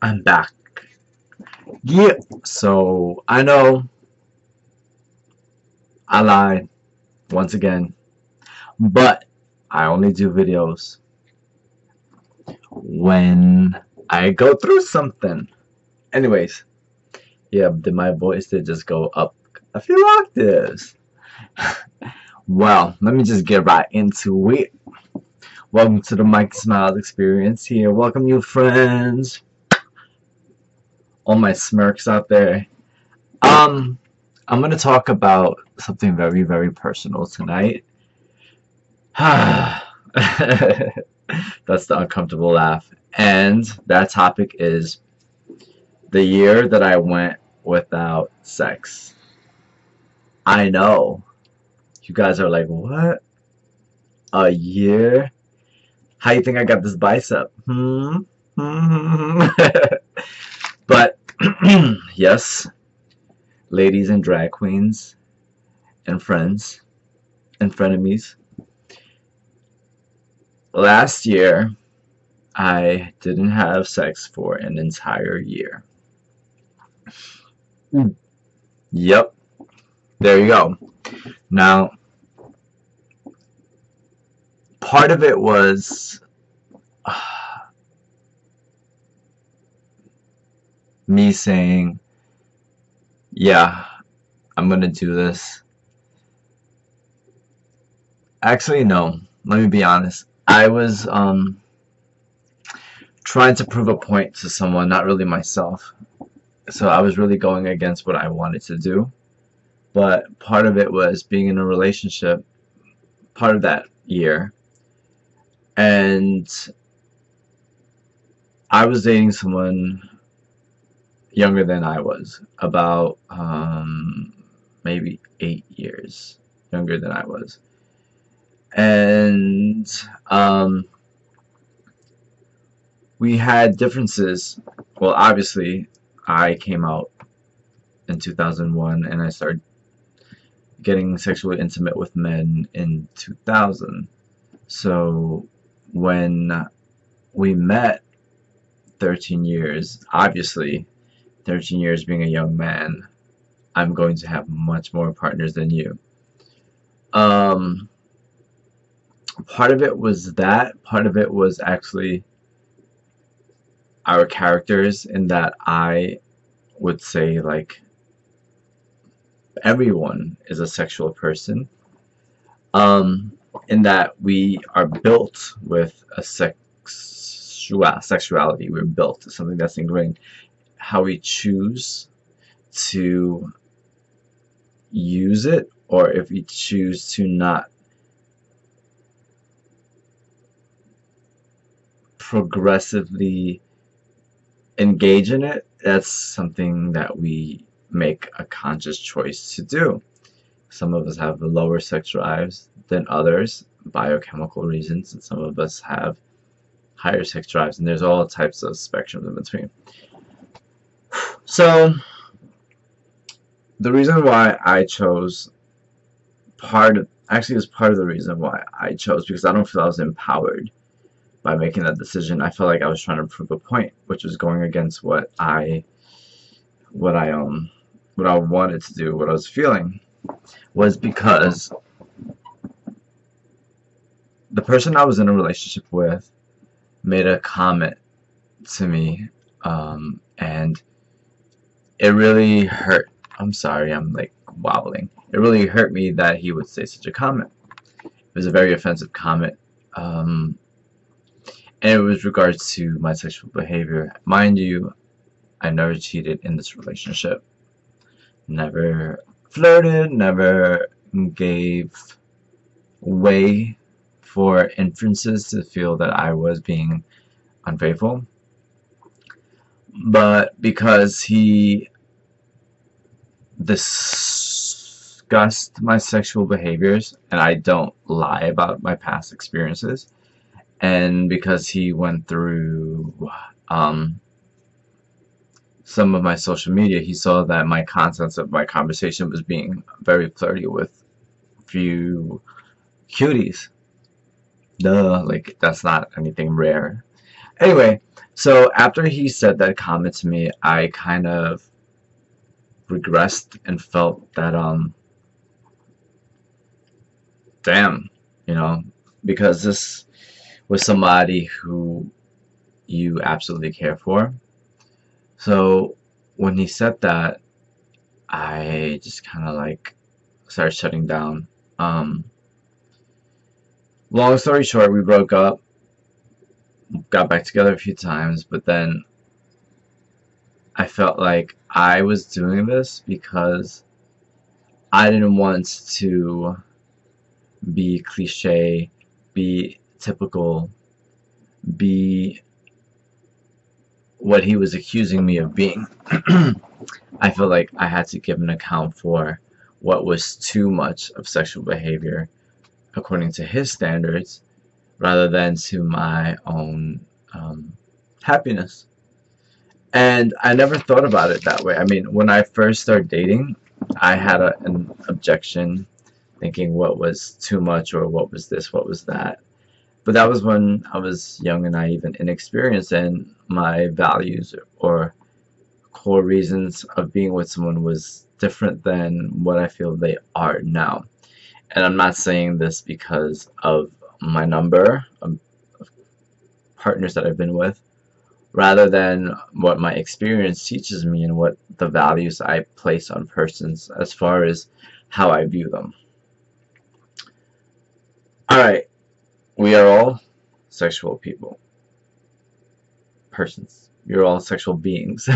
I'm back. Yeah, so I know I lied once again, but I only do videos when I go through something. Anyways, yeah, did my voice did just go up a few octaves? Well, let me just get right into it. Welcome to the Mike Smilez experience here. Welcome, you friends. All my smirks out there. Um, I'm gonna talk about something very, very personal tonight. That's the uncomfortable laugh. And that topic is the year that I went without sex. I know. You guys are like, what? A year? How you think I got this bicep? But yes, ladies and drag queens and friends and frenemies. Last year, I didn't have sex for an entire year. Yep, there you go. Now, part of it was me saying, yeah, I'm gonna do this. Actually, no. Let me be honest. I was trying to prove a point to someone, not really myself. So I was really going against what I wanted to do. But part of it was being in a relationship, part of that year. And I was dating someone younger than I was, about maybe 8 years younger than I was. And we had differences. Well, obviously, I came out in 2001 and I started getting sexually intimate with men in 2000. So when we met 13 years, obviously, 13 years being a young man, I'm going to have much more partners than you. Part of it was that. Part of it was actually our characters, in that I would say, like, everyone is a sexual person. In that we are built with a sexuality. We're built to something that's ingrained. How we choose to use it, or if we choose to not progressively engage in it, that's something that we make a conscious choice to do. Some of us have lower sex drives than others, biochemical reasons, and some of us have higher sex drives, and there's all types of spectrums in between. So the reason why I chose, actually it was part of the reason why I chose, because I don't feel I was empowered by making that decision. I felt like I was trying to prove a point, which was going against what I wanted to do, what I was feeling, was because the person I was in a relationship with made a comment to me, and it really hurt. I'm sorry, I'm like wobbling. It really hurt me that he would say such a comment. It was a very offensive comment, and it was regards to my sexual behavior. Mind you, I never cheated in this relationship. Never flirted, never gave way for inferences to feel that I was being unfaithful. But because he discussed my sexual behaviors, and I don't lie about my past experiences, and because he went through some of my social media, he saw that my contents of my conversation was being very flirty with a few cuties. Duh, like, that's not anything rare. Anyway, So after he said that comment to me, I kind of regressed and felt that damn, you know, because this was somebody who you absolutely care for. So when he said that, I just kind of like started shutting down. Um, Long story short, we broke up, got back together a few times, but then I felt like I was doing this because I didn't want to be cliche, be typical, be what he was accusing me of being. I feel like I had to give an account for what was too much of sexual behavior according to his standards rather than to my own happiness. And I never thought about it that way. I mean, when I first started dating, I had an objection thinking what was too much or what was this, what was that. But that was when I was young and naive and inexperienced, and my values or core reasons of being with someone was different than what I feel they are now. And I'm not saying this because of my number of partners that I've been with, rather than what my experience teaches me and what the values I place on persons as far as how I view them. Alright, we are all sexual people. Persons. You're all sexual beings.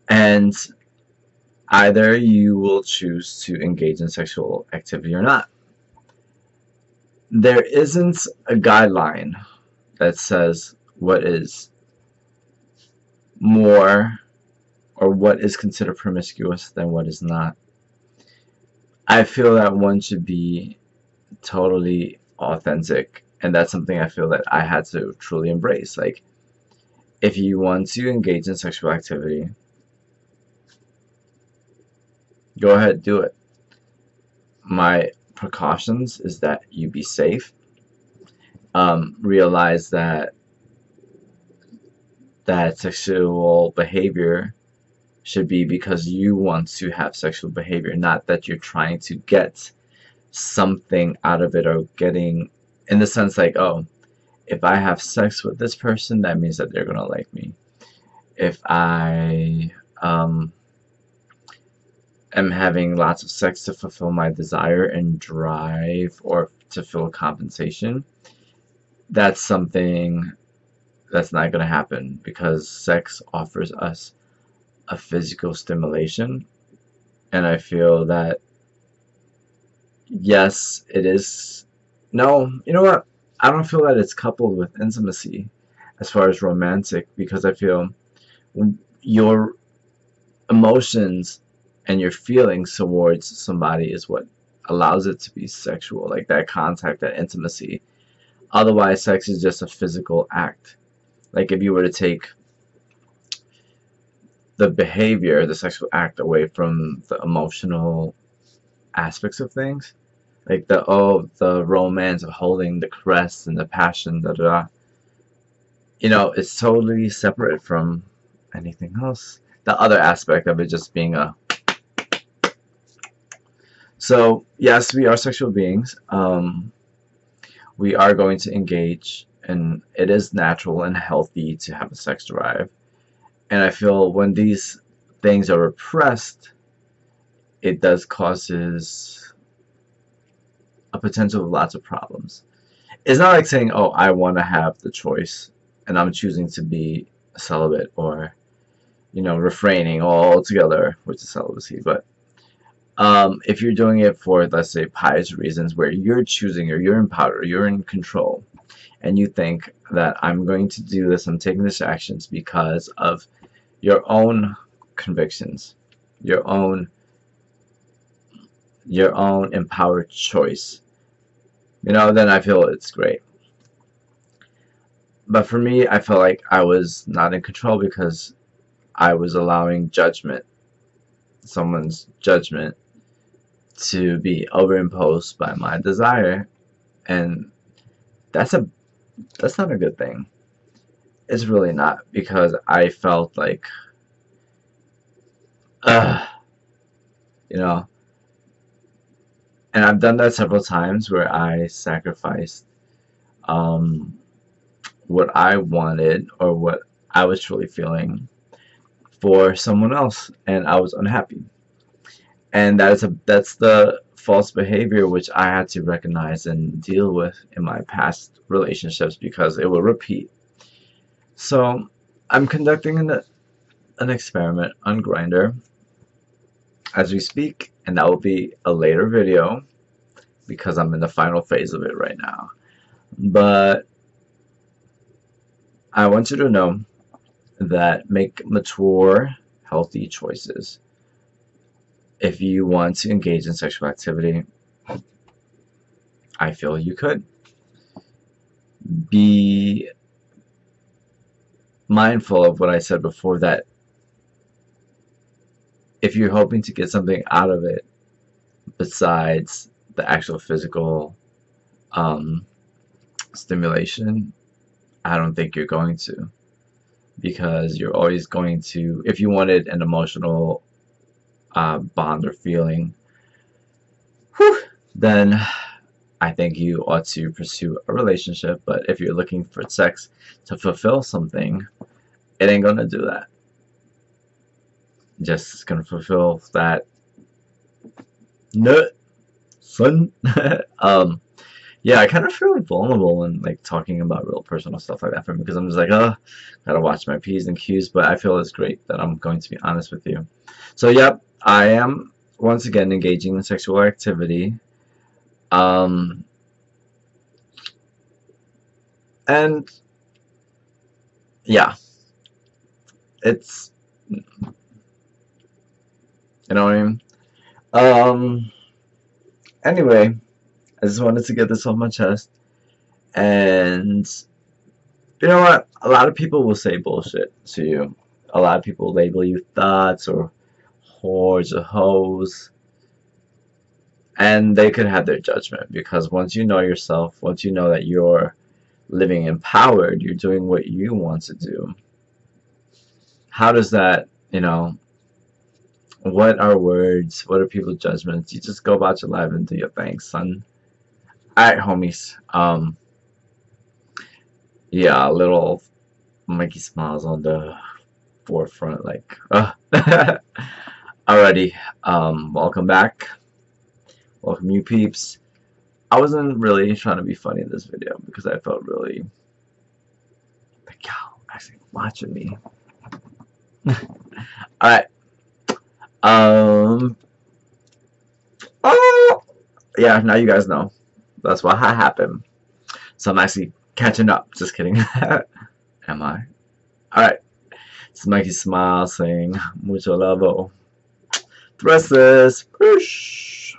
And either you will choose to engage in sexual activity or not. There isn't a guideline that says what is more or what is considered promiscuous than what is not. I feel that one should be totally authentic, and that's something I feel that I had to truly embrace. Like, if you want to engage in sexual activity, go ahead, do it. My precautions is that you be safe. Realize that sexual behavior should be because you want to have sexual behavior, not that you're trying to get something out of it or getting in the sense like, oh, if I have sex with this person, that means that they're gonna like me. If I am having lots of sex to fulfill my desire and drive or to feel compensation, that's something that's not going to happen because sex offers us a physical stimulation. And I feel that, yes, it is. No, you know what? I don't feel that it's coupled with intimacy as far as romantic, because I feel your emotions and your feelings towards somebody is what allows it to be sexual, like that contact, that intimacy. Otherwise, sex is just a physical act. Like if you were to take the behavior, the sexual act away from the emotional aspects of things, like the romance of holding, the caress and the passion, da da da. You know, it's totally separate from anything else. The other aspect of it just being a. So yes, we are sexual beings. We are going to engage, and it is natural and healthy to have a sex drive. And I feel when these things are repressed, it does causes a potential of lots of problems. It's not like saying, oh, I want to have the choice and I'm choosing to be celibate or, refraining altogether with the celibacy. But if you're doing it for, let's say, pious reasons where you're choosing or you're in power, you're in control, and you think that I'm going to do this, I'm taking this actions because of your own convictions, your own empowered choice, then I feel it's great. But for me, I felt like I was not in control because I was allowing judgment, someone's judgment, to be overimposed by my desire. And that's a That's not a good thing. It's really not, because I felt like, uh, you know, and I've done that several times where I sacrificed um, what I wanted or what I was truly feeling for someone else, and I was unhappy. And that's the false behavior which I had to recognize and deal with in my past relationships, because it will repeat. So I'm conducting an experiment on Grinder as we speak, and that will be a later video because I'm in the final phase of it right now. But I want you to know that make mature, healthy choices. If you want to engage in sexual activity, I feel you could. Be mindful of what I said before, that if you're hoping to get something out of it besides the actual physical um, stimulation, I don't think you're going to, because you're always going to, if you wanted an emotional bond or feeling, whew, then I think you ought to pursue a relationship. But if you're looking for sex to fulfill something, it ain't gonna do that. Just gonna fulfill that nut, son. Yeah, I kind of feel vulnerable when like talking about real personal stuff like that for me, because I'm just like, oh, gotta watch my P's and Q's. But I feel it's great that I'm going to be honest with you. So, yep, I am once again engaging in sexual activity. Um, and yeah, it's, you know what I mean? Um, anyway, I just wanted to get this off my chest. And you know what? A lot of people will say bullshit to you. A lot of people label you thoughts or whores or hoes. And they could have their judgment, because once you know yourself, once you know that you're living empowered, you're doing what you want to do. How does that, what are words? What are people's judgments? You just go about your life and do your thing, son. Alright, homies. Yeah, a little Mikey Smiles on the forefront, like, alrighty. Welcome back. Welcome, you peeps. I wasn't really trying to be funny in this video because I felt really like, y'all actually watching me. Alright. Oh, yeah, now you guys know. That's what happened. So I'm actually catching up. Just kidding. Am I? Alright. It's Mikey Smile saying mucho love. The rest is push.